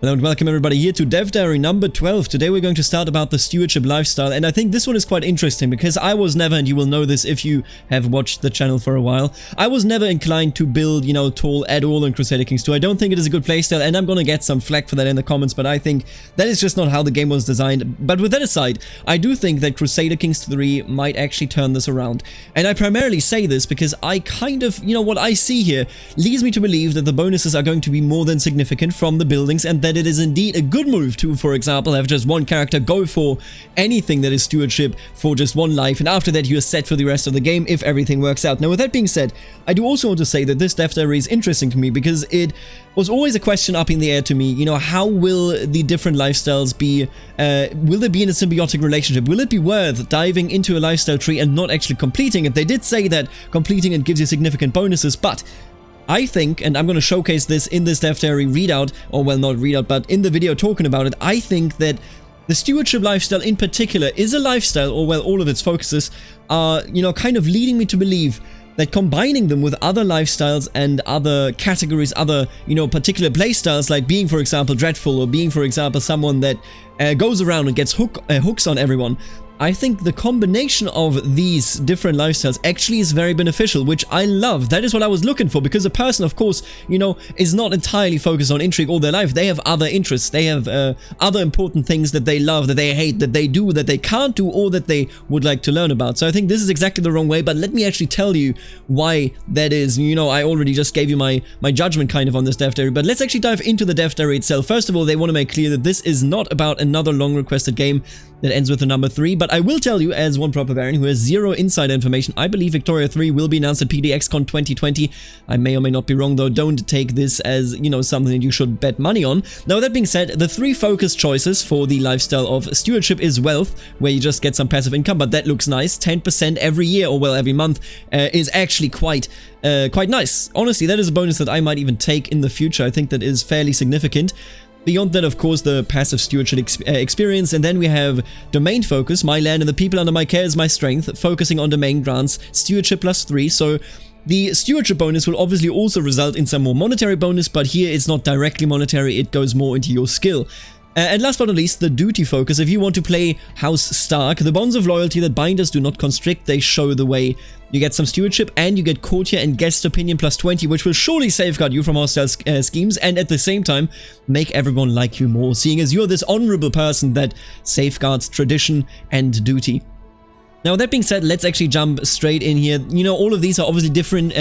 Hello and welcome everybody here to Dev Diary number 12. Today we're going to start about the Stewardship Lifestyle, and I think this one is quite interesting because I was never, and you will know this if you have watched the channel for a while, I was never inclined to build, tall at all in Crusader Kings II. I don't think it is a good playstyle, and I'm gonna get some flack for that in the comments, but I think that is just not how the game was designed. But with that aside, I do think that Crusader Kings III might actually turn this around. And I primarily say this because I kind of, what I see here leads me to believe that the bonuses are going to be more than significant from the buildings, and that it is indeed a good move to, for example, have just one character go for anything that is stewardship for just one life, and after that you are set for the rest of the game if everything works out. Now, with that being said, I do also want to say that this Dev Diary is interesting to me because it was always a question up in the air to me, how will the different lifestyles be, will they be in a symbiotic relationship? Will it be worth diving into a lifestyle tree and not actually completing it? They did say that completing it gives you significant bonuses, but I think, and I'm going to showcase this in this Dev Diary readout, or well, not readout, but in the video talking about it, I think that the Stewardship Lifestyle in particular is a lifestyle, or well, all of its focuses are, kind of leading me to believe that combining them with other lifestyles and other categories, other, particular playstyles, like being, for example, dreadful, or being, for example, someone that goes around and gets hooks on everyone, I think the combination of these different lifestyles actually is very beneficial, which I love. That is what I was looking for, because a person, of course, is not entirely focused on intrigue all their life. They have other interests. They have other important things that they love, that they hate, that they do, that they can't do, or that they would like to learn about. So I think this is exactly the wrong way, but let me actually tell you why that is. I already just gave you my judgment kind of on this Dev Diary, but let's actually dive into the Dev Diary itself. First of all, they want to make clear that this is not about another long requested game that ends with the number 3, but I will tell you, as one proper variant who has zero insider information, I believe Victoria 3 will be announced at PDXCon 2020. I may or may not be wrong, though. Don't take this as, something that you should bet money on. Now, that being said, the 3 focus choices for the lifestyle of stewardship is wealth, where you just get some passive income, but that looks nice. 10% every year, or well, every month, is actually quite nice. Honestly, that is a bonus that I might even take in the future. I think that is fairly significant. Beyond that, of course, the passive stewardship experience, and then we have domain focus. My land and the people under my care is my strength, focusing on domain grants, stewardship +3, so the stewardship bonus will obviously also result in some more monetary bonus, but here it's not directly monetary, it goes more into your skill. And last but not least, the duty focus. If you want to play House Stark, the bonds of loyalty that bind us do not constrict, they show the way. You get some stewardship, and you get courtier and guest opinion +20, which will surely safeguard you from hostile schemes, and at the same time, make everyone like you more, seeing as you're this honorable person that safeguards tradition and duty. Now, that being said, let's actually jump straight in here. All of these are obviously different,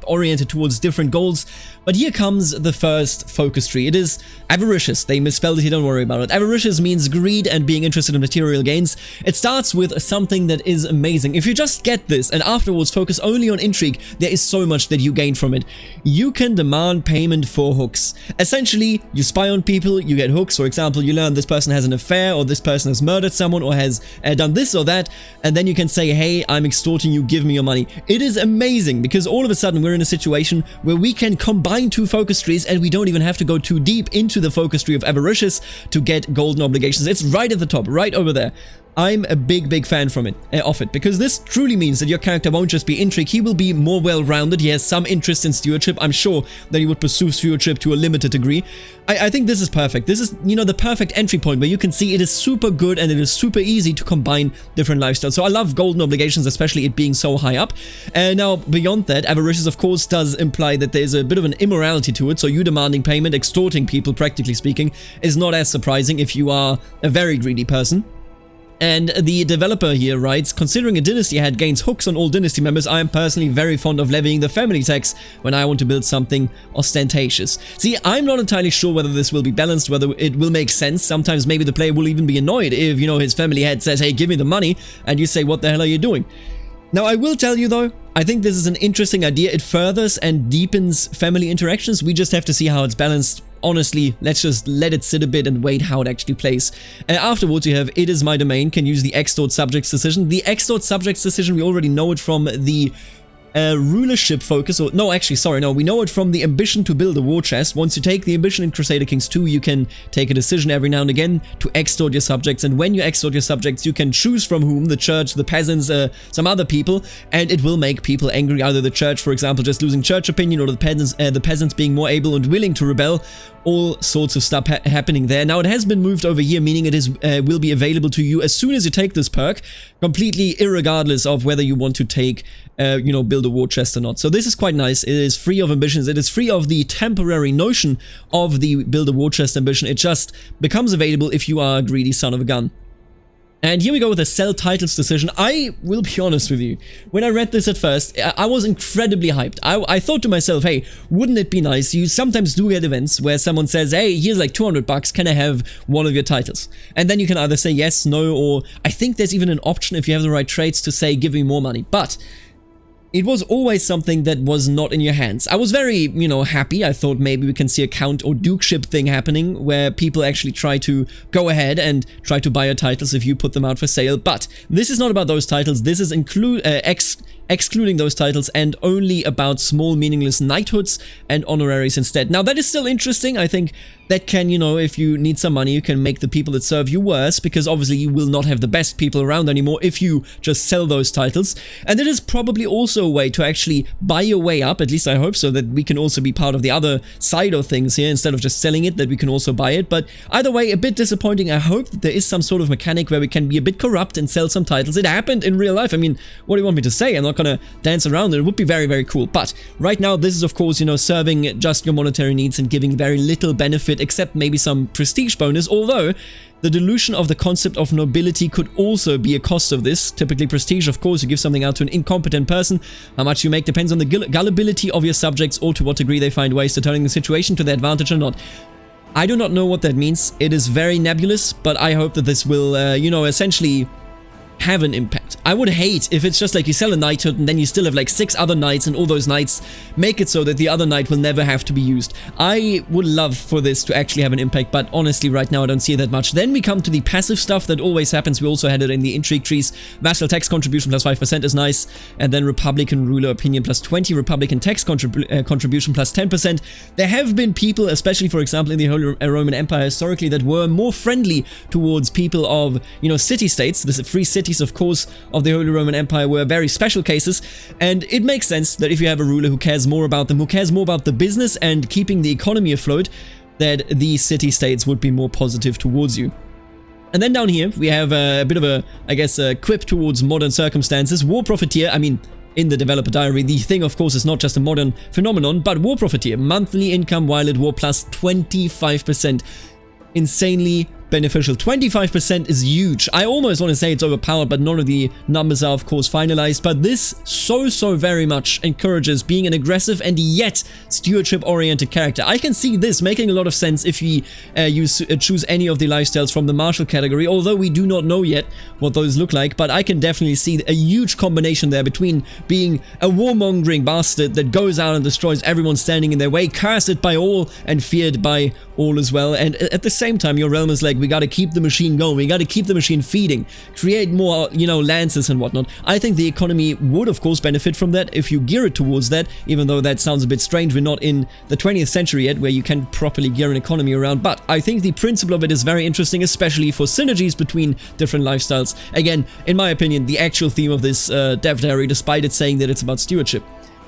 oriented towards different goals, but here comes the first focus tree. It is avaricious. They misspelled it here, don't worry about it. Avaricious means greed and being interested in material gains. It starts with something that is amazing. If you just get this and afterwards focus only on intrigue, there is so much that you gain from it. You can demand payment for hooks. Essentially, you spy on people, you get hooks. For example, you learn this person has an affair, or this person has murdered someone, or has done this or that, and then you can say, hey, I'm extorting you, give me your money. It is amazing because all of a sudden we're in a situation where we can combine 2 focus trees, and we don't even have to go too deep into the focus tree of avaricious to get golden obligations. It's right at the top, right over there. I'm a big fan of it, because this truly means that your character won't just be intrigue, he will be more well-rounded. He has some interest in stewardship. I'm sure that he would pursue stewardship to a limited degree. I think this is perfect. This is, the perfect entry point where you can see it is super good and it is super easy to combine different lifestyles. So I love golden obligations, especially it being so high up. Now, beyond that, avaricious, of course, does imply that there's a bit of an immorality to it. So you demanding payment, extorting people, practically speaking, is not as surprising if you are a very greedy person. And the developer here writes, considering a dynasty head gains hooks on all dynasty members, I am personally very fond of levying the family tax when I want to build something ostentatious. See, I'm not entirely sure whether this will be balanced, whether it will make sense. Sometimes maybe the player will even be annoyed if, his family head says, hey, give me the money, and you say, what the hell are you doing? Now, I will tell you though, I think this is an interesting idea. It furthers and deepens family interactions. We just have to see how it's balanced. Honestly, let's just let it sit a bit and wait how it actually plays. Afterwards, you have it is my domain, can use the extort subjects decision. The extort subjects decision, we already know it from the rulership focus, or no, actually, sorry, no, we know it from the ambition to build a war chest. Once you take the ambition in Crusader Kings II, you can take a decision every now and again to extort your subjects, and when you extort your subjects, you can choose from whom, the church, the peasants, some other people, and it will make people angry, either the church, for example, just losing church opinion, or the peasants being more able and willing to rebel, all sorts of stuff happening there. Now, it has been moved over here, meaning it is will be available to you as soon as you take this perk, completely irregardless of whether you want to take, you know, build a war chest or not. So this is quite nice. It is free of ambitions. It is free of the temporary notion of the build a war chest ambition. It just becomes available if you are a greedy son of a gun. And here we go with the sell titles decision. I will be honest with you, when I read this at first, I was incredibly hyped. I thought to myself, hey, wouldn't it be nice? You sometimes do get events where someone says, hey, here's like 200 bucks, can I have one of your titles? And then you can either say yes, no, or I think there's even an option if you have the right traits to say, give me more money. But it was always something that was not in your hands. I was very, you know, happy. I thought maybe we can see a count or dukeship thing happening where people actually try to go ahead and try to buy your titles if you put them out for sale. But this is not about those titles. This is excluding those titles and only about small meaningless knighthoods and honoraries instead. Now, that is still interesting. I think that can, you know, if you need some money, you can make the people that serve you worse, because obviously you will not have the best people around anymore if you just sell those titles. And it is probably also a way to actually buy your way up, at least I hope so, that we can also be part of the other side of things here, instead of just selling it, that we can also buy it. But either way, a bit disappointing. I hope that there is some sort of mechanic where we can be a bit corrupt and sell some titles. It happened in real life. I mean, what do you want me to say? I'm not gonna dance around it. It would be very, very cool. But right now, this is of course, you know, serving just your monetary needs and giving very little benefit, except maybe some prestige bonus, although the dilution of the concept of nobility could also be a cost of this. Typically prestige, of course, you give something out to an incompetent person. How much you make depends on the gullibility of your subjects or to what degree they find ways to turning the situation to their advantage or not. I do not know what that means. It is very nebulous, but I hope that this will, you know, essentially have an impact. I would hate if it's just like you sell a knighthood and then you still have like 6 other knights and all those knights make it so that the other knight will never have to be used. I would love for this to actually have an impact, but honestly right now I don't see that much. Then we come to the passive stuff that always happens. We also had it in the intrigue trees. Vassal tax contribution plus 5% is nice, and then Republican ruler opinion plus 20, Republican tax contribution plus 10%. There have been people, especially for example in the Holy Roman Empire historically, that were more friendly towards people of, you know, city-states. The free cities, of course, of the Holy Roman Empire were very special cases, and it makes sense that if you have a ruler who cares more about them, who cares more about the business and keeping the economy afloat, that the city-states would be more positive towards you. And then down here, we have a bit of a, I guess, a quip towards modern circumstances. War Profiteer, I mean, in the developer diary, the thing, of course, is not just a modern phenomenon, but War Profiteer, monthly income while at war plus 25%. Insanely beneficial. 25% is huge. I almost want to say it's overpowered, but none of the numbers are of course finalized, but this so very much encourages being an aggressive and yet stewardship oriented character. I can see this making a lot of sense if we choose any of the lifestyles from the martial category, although we do not know yet what those look like, but I can definitely see a huge combination there between being a warmongering bastard that goes out and destroys everyone standing in their way, cursed by all and feared by all as well, and at the same time your realm is like, we gotta keep the machine going, we gotta keep the machine feeding, create more, you know, lances and whatnot. I think the economy would of course benefit from that if you gear it towards that, even though that sounds a bit strange. We're not in the 20th century yet where you can properly gear an economy around, but I think the principle of it is very interesting, especially for synergies between different lifestyles. Again, in my opinion, the actual theme of this dev diary, despite it saying that it's about stewardship.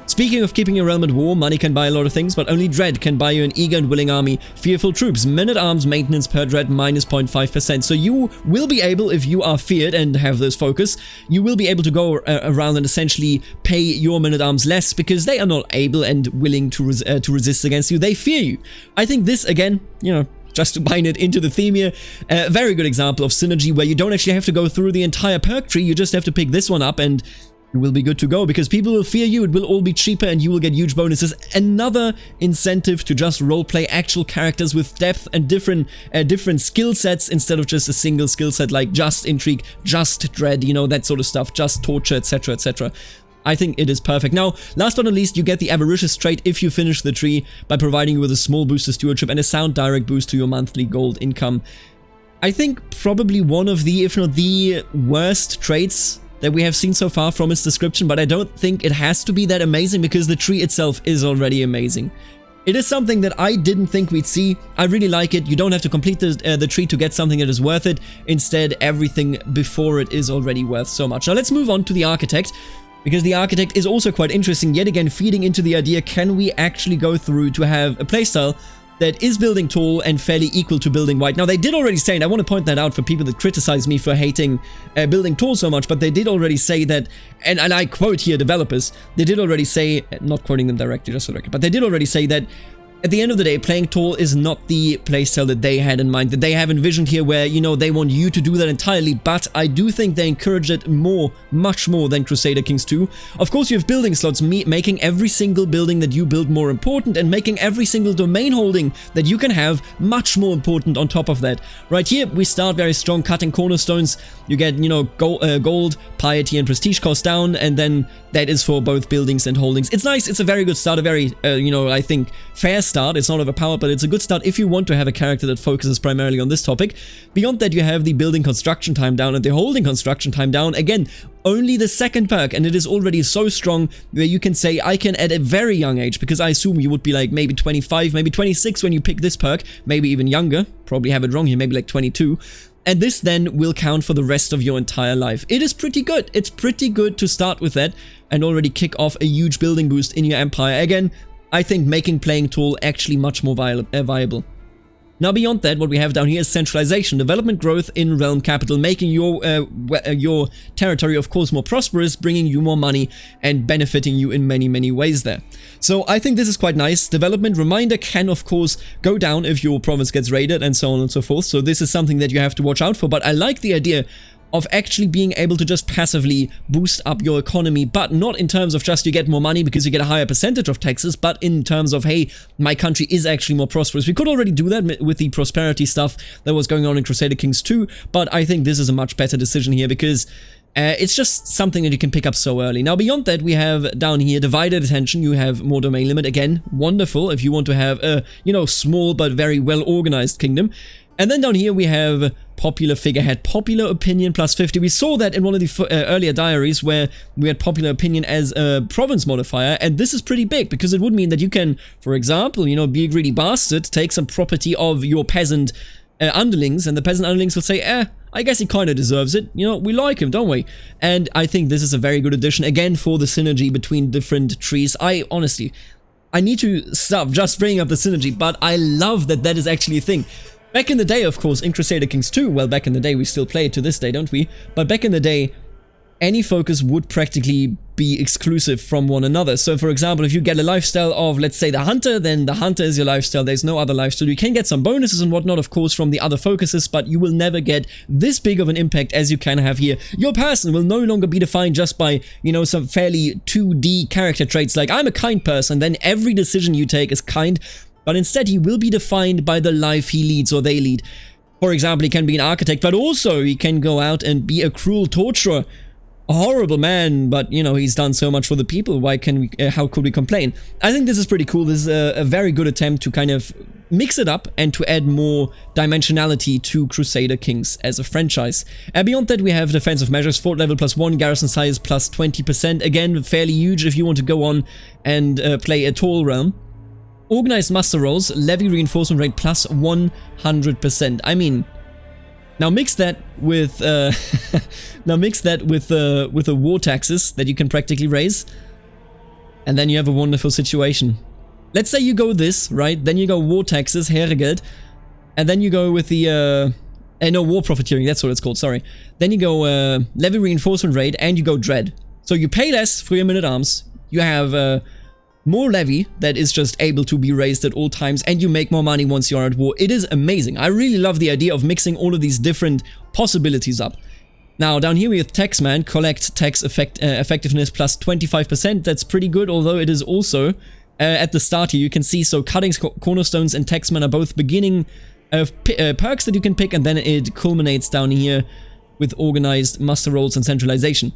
Speaking of keeping your realm at war, money can buy a lot of things, but only dread can buy you an eager and willing army. Fearful troops, men-at-arms maintenance per dread minus 0.5%. So you will be able, if you are feared and have this focus, you will be able to go around and essentially pay your men-at-arms less because they are not able and willing to resist against you. They fear you. I think this, again, you know, just to bind it into the theme here, a very good example of synergy where you don't actually have to go through the entire perk tree, you just have to pick this one up and you will be good to go because people will fear you, it will all be cheaper and you will get huge bonuses. Another incentive to just roleplay actual characters with depth and different skill sets instead of just a single skill set like just intrigue, just dread, you know, that sort of stuff, just torture, etc, etc. I think it is perfect. Now, last but not least, you get the avaricious trait if you finish the tree by providing you with a small boost to stewardship and a sound direct boost to your monthly gold income. I think probably one of the, if not the worst traits that we have seen so far from its description, but I don't think it has to be that amazing because the tree itself is already amazing. It is something that I didn't think we'd see. I really like it. You don't have to complete the tree to get something that is worth it. Instead, everything before it is already worth so much. Now let's move on to the architect, because the architect is also quite interesting, yet again feeding into the idea, can we actually go through to have a playstyle that is building tall and fairly equal to building wide. Now, they did already say, and I want to point that out for people that criticize me for hating building tall so much, but they did already say that, and I quote here developers, they did already say, not quoting them directly, just for the record, but they did already say that at the end of the day, playing tall is not the playstyle that they had in mind, that they have envisioned here where, you know, they want you to do that entirely, but I do think they encourage it more, much more than Crusader Kings II. Of course, you have building slots, making every single building that you build more important, and making every single domain holding that you can have much more important on top of that. Right here, we start very strong, cutting cornerstones. You get, you know, gold, piety, and prestige cost down, and then that is for both buildings and holdings. It's nice, it's a very good start, a very, you know, I think, fair start. It's not overpowered, but it's a good start if you want to have a character that focuses primarily on this topic. Beyond that, you have the building construction time down and the holding construction time down. Again, only the second perk, and it is already so strong where you can say, I can at a very young age, because I assume you would be like maybe 25, maybe 26 when you pick this perk, maybe even younger, probably have it wrong here, maybe like 22. And this then will count for the rest of your entire life. It is pretty good. It's pretty good to start with that and already kick off a huge building boost in your empire. Again, I think making playing tall actually much more viable. Now beyond that, what we have down here is centralization, development growth in realm capital, making your territory of course more prosperous, bringing you more money and benefiting you in many ways there. So I think this is quite nice. Development reminder can of course go down if your province gets raided and so on and so forth, so this is something that you have to watch out for, but I like the idea of actually being able to just passively boost up your economy, but not in terms of just you get more money because you get a higher percentage of taxes, but in terms of, hey, my country is actually more prosperous. We could already do that with the prosperity stuff that was going on in Crusader Kings II, but I think this is a much better decision here because it's just something that you can pick up so early. Now beyond that, we have down here divided attention. You have more domain limit. Again, wonderful if you want to have a, you know, small but very well organized kingdom. And then down here we have popular figurehead, popular opinion plus 50. We saw that in one of the earlier diaries where we had popular opinion as a province modifier, and this is pretty big because it would mean that you can, for example, you know, be a greedy bastard, take some property of your peasant underlings, and the peasant underlings will say, I guess he kind of deserves it, you know, we like him, don't we? And I think this is a very good addition, again, for the synergy between different trees. I need to stop just bringing up the synergy, but I love that that is actually a thing. Back in the day, of course, in Crusader Kings II, well, back in the day, we still play it to this day, don't we? But back in the day, any focus would practically be exclusive from one another. So, for example, if you get a lifestyle of, let's say, the hunter, then the hunter is your lifestyle. There's no other lifestyle. You can get some bonuses and whatnot, of course, from the other focuses, but you will never get this big of an impact as you can have here. Your person will no longer be defined just by, you know, some fairly 2D character traits like, I'm a kind person, then every decision you take is kind. But instead, he will be defined by the life he leads or they lead. For example, he can be an architect, but also he can go out and be a cruel torturer. A horrible man, but, you know, he's done so much for the people. Why can we, how could we complain? I think this is pretty cool. This is a very good attempt to kind of mix it up and to add more dimensionality to Crusader Kings as a franchise. And beyond that, we have defensive measures, fort level +1, garrison size +20%. Again, fairly huge if you want to go on and play a tall realm. Organized muster rolls, levy reinforcement rate +100%. I mean, now mix that with the war taxes that you can practically raise, and then you have a wonderful situation. Let's say you go this, right? Then you go war taxes, Herregeld, and then you go with the no, war profiteering. That's what it's called. Sorry. Then you go levy reinforcement rate, and you go dread. So you pay less for your men-at-arms. You have more levy that is just able to be raised at all times, and you make more money once you're at war. It is amazing. I really love the idea of mixing all of these different possibilities up. Now, down here we have Taxman, collect tax effectiveness +25%. That's pretty good, although it is also, at the start here, you can see, so cuttings, cornerstones, and Taxman are both beginning perks that you can pick, and then it culminates down here with organized muster rolls and centralization.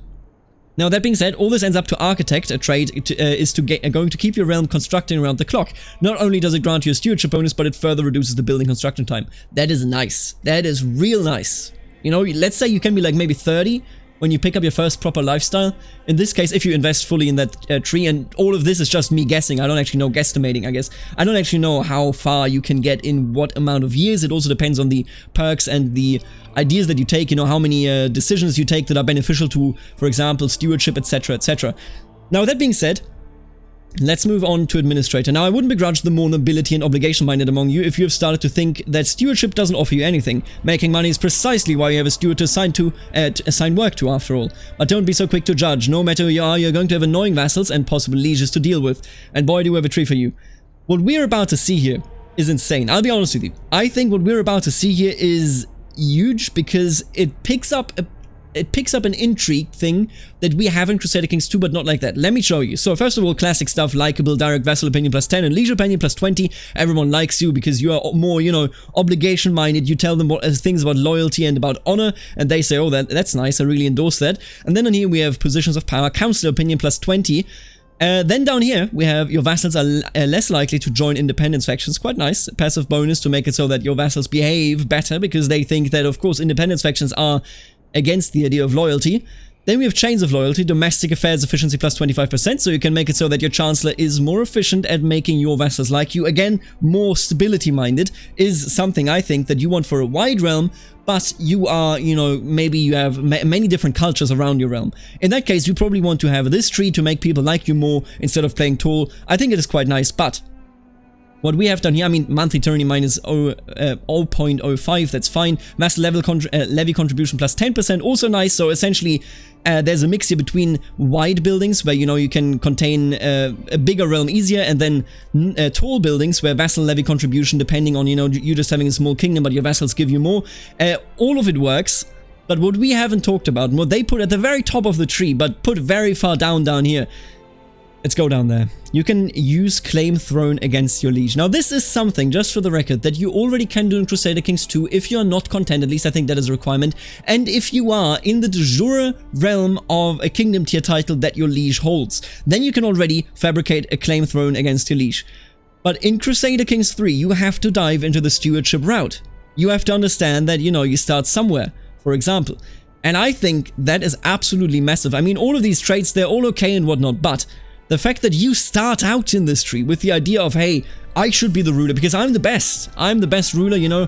Now, that being said, all this ends up to Architect. A trait is going to keep your realm constructing around the clock. Not only does it grant you a stewardship bonus, but it further reduces the building construction time. That is nice. That is real nice. You know, let's say you can be like maybe 30 when you pick up your first proper lifestyle. In this case, if you invest fully in that tree, and all of this is just me guessing, I don't actually know, guesstimating, I guess. I don't actually know how far you can get in what amount of years. It also depends on the perks and the ideas that you take, you know, how many decisions you take that are beneficial to, for example, stewardship, etc., etc. Now, that being said, Let's move on to administrator. Now, I wouldn't begrudge the more nobility and obligation-minded among you if you have started to think that stewardship doesn't offer you anything. Making money is precisely why you have a steward to assign work to, after all. But don't be so quick to judge. No matter who you are, you're going to have annoying vassals and possible lieges to deal with. And boy, do we have a tree for you. What we're about to see here is insane. I'll be honest with you. I think what we're about to see here is huge because it picks up an intrigue thing that we have in Crusader Kings 2, but not like that. Let me show you. So first of all, classic stuff, likable, direct vassal opinion plus 10 and liege opinion plus 20. Everyone likes you because you are more, you know, obligation-minded. You tell them things about loyalty and about honor, and they say, oh, that's nice, I really endorse that. And then on here we have positions of power, council opinion plus 20. Then down here, we have your vassals are less likely to join independence factions. Quite nice. Passive bonus to make it so that your vassals behave better because they think that, of course, independence factions are against the idea of loyalty. Then we have chains of loyalty, domestic affairs efficiency plus 25%, so you can make it so that your chancellor is more efficient at making your vassals like you. Again, more stability-minded is something I think that you want for a wide realm, but you are, you know, maybe you have many different cultures around your realm. In that case, you probably want to have this tree to make people like you more instead of playing tall. I think it is quite nice, but what we have done here, I mean, monthly tyranny minus 0.05, that's fine. Mass level levy contribution plus 10%, also nice. So essentially, there's a mix here between wide buildings where, you know, you can contain a bigger realm easier, and then tall buildings where vassal levy contribution, depending on, you know, you just having a small kingdom, but your vassals give you more. All of it works. But what we haven't talked about, and what they put at the very top of the tree, but put very far down here, let's go down there. You can use claim throne against your liege. Now this is something, just for the record, that you already can do in Crusader Kings 2 if you are not content, at least I think that is a requirement, and if you are in the de jure realm of a kingdom tier title that your liege holds. Then you can already fabricate a claim throne against your liege. But in Crusader Kings 3, you have to dive into the stewardship route. You have to understand that, you know, you start somewhere, for example. And I think that is absolutely massive. I mean, all of these traits, they're all okay and whatnot, but the fact that you start out in this tree with the idea of, hey, I should be the ruler because I'm the best ruler, you know,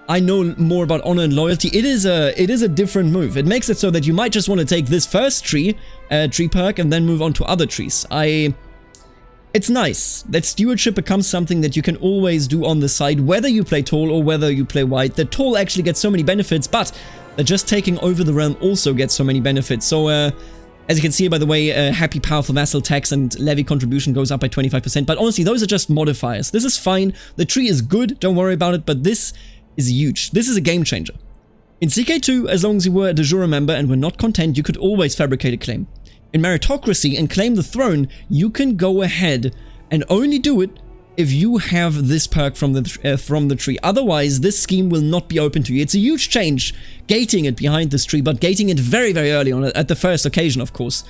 I know more about honor and loyalty. It is a different move. It makes it so that you might just want to take this first tree perk and then move on to other trees. It's nice that stewardship becomes something that you can always do on the side, whether you play tall or whether you play wide. The tall actually gets so many benefits, but just taking over the realm also gets so many benefits. So, as you can see, by the way, happy powerful vassal tax and levy contribution goes up by 25%. But honestly, those are just modifiers. This is fine. The tree is good. Don't worry about it. But this is huge. This is a game changer. In CK2, as long as you were a de jure member and were not content, you could always fabricate a claim. In meritocracy and claim the throne, you can go ahead and only do it if you have this perk from the tree. Otherwise, this scheme will not be open to you. It's a huge change, gating it behind this tree, but gating it very, very early on, at the first occasion, of course.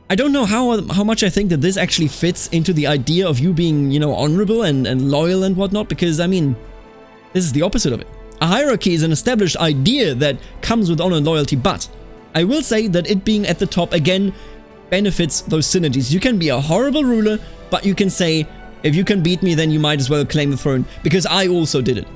I don't know how much I think that this actually fits into the idea of you being, you know, honorable and loyal and whatnot, because, I mean, this is the opposite of it. A hierarchy is an established idea that comes with honor and loyalty, but I will say that it being at the top, again, benefits those synergies. You can be a horrible ruler, but you can say, if you can beat me, then you might as well claim the throne, because I also did it.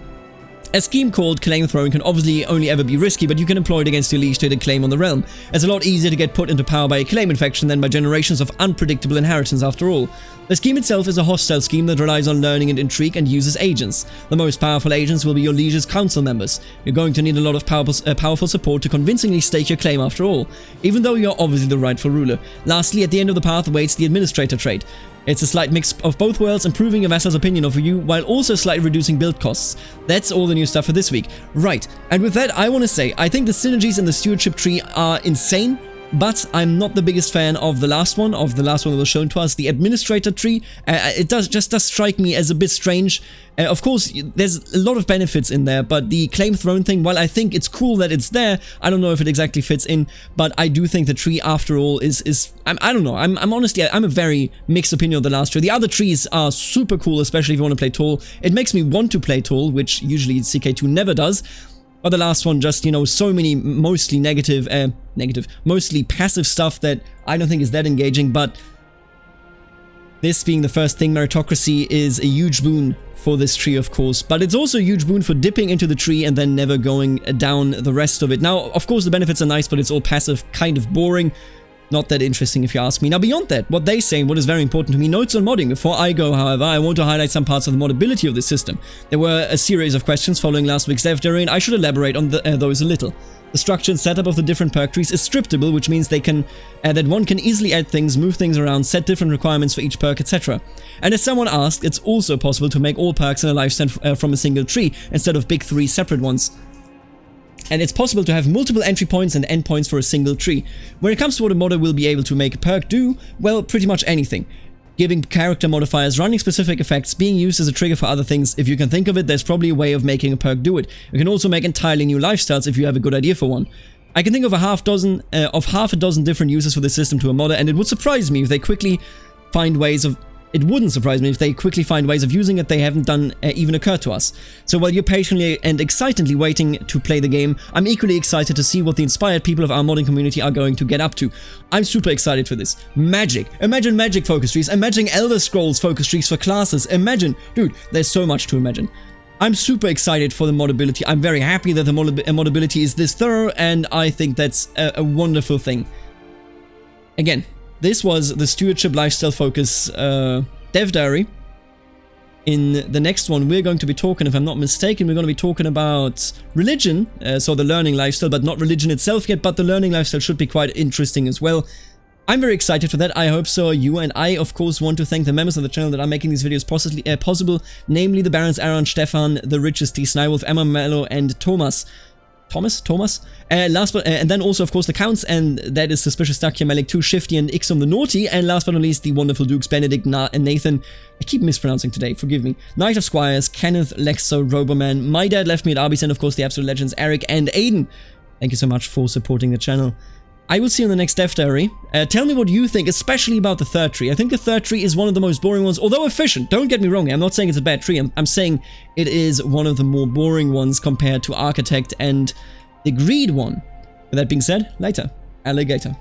A scheme called Claim the Throne can obviously only ever be risky, but you can employ it against your liege to get a claim on the realm. It's a lot easier to get put into power by a claim infection than by generations of unpredictable inheritance after all. The scheme itself is a hostile scheme that relies on learning and intrigue and uses agents. The most powerful agents will be your liege's council members. You're going to need a lot of powerful support to convincingly stake your claim after all, even though you're obviously the rightful ruler. Lastly, at the end of the path waits the administrator trait. It's a slight mix of both worlds, improving your vassal's opinion of you while also slightly reducing build costs. That's all the new stuff for this week. Right, and with that I want to say, I think the synergies in the stewardship tree are insane, but I'm not the biggest fan of the last one that was shown to us, the administrator tree. It just does strike me as a bit strange. Of course, there's a lot of benefits in there, but the claim throne thing, while I think it's cool that it's there, I don't know if it exactly fits in, but I do think the tree after all is I don't know, I'm honestly, I'm a very mixed opinion of the last tree. The other trees are super cool, especially if you want to play tall. It makes me want to play tall, which usually CK2 never does. But the last one just, you know, so many mostly mostly passive stuff that I don't think is that engaging, but this being the first thing, meritocracy is a huge boon for this tree, of course, but it's also a huge boon for dipping into the tree and then never going down the rest of it. Now, of course, the benefits are nice, but it's all passive, kind of boring. Not that interesting if you ask me. Now beyond that, what they say and what is very important to me, notes on modding. Before I go, however, I want to highlight some parts of the moddability of the system. There were a series of questions following last week's dev diary, and I should elaborate on those a little. The structure and setup of the different perk trees is scriptable, which means they can that one can easily add things, move things around, set different requirements for each perk, etc. And as someone asked, it's also possible to make all perks in a lifestand from a single tree, instead of big 3 separate ones. And it's possible to have multiple entry points and endpoints for a single tree. When it comes to what a modder will be able to make a perk do, well, pretty much anything. Giving character modifiers, running specific effects, being used as a trigger for other things. If you can think of it, there's probably a way of making a perk do it. You can also make entirely new lifestyles if you have a good idea for one. I can think of half a dozen different uses for the system to a modder, and it would surprise me if they quickly find ways of... It wouldn't surprise me if they quickly find ways of using it they haven't done even occurred to us. So while you're patiently and excitedly waiting to play the game, I'm equally excited to see what the inspired people of our modding community are going to get up to. I'm super excited for this. Magic. Imagine magic focus trees. Imagine Elder Scrolls focus trees for classes. Imagine. Dude, there's so much to imagine. I'm super excited for the moddability. I'm very happy that the moddability is this thorough, and I think that's a wonderful thing. Again, this was the Stewardship Lifestyle focus dev diary. In the next one, we're going to be talking, if I'm not mistaken, we're going to be talking about religion, so the learning lifestyle, but not religion itself yet, but the learning lifestyle should be quite interesting as well. I'm very excited for that. I hope so are you, and I, of course, want to thank the members of the channel that are making these videos possible, namely the Barons Aaron, Stefan, the Richest, T. Snywolf, Emma Mello, and Thomas. And then also, of course, the Counts, and that is Suspicious Dakia, Malik 2, Shifty, and Ixom the Naughty, and last but not least, the wonderful Dukes, Benedict, and Nathan. I keep mispronouncing today, forgive me. Knight of Squires, Kenneth, Lexo, Roboman, My Dad Left Me at Arby's, and of course, the Absolute Legends, Eric and Aiden. Thank you so much for supporting the channel. I will see you in the next dev diary. Tell me what you think, especially about the third tree. I think the third tree is one of the most boring ones, although efficient. Don't get me wrong, I'm not saying it's a bad tree. I'm saying it is one of the more boring ones compared to Architect and the Greed one. With that being said, later. Alligator.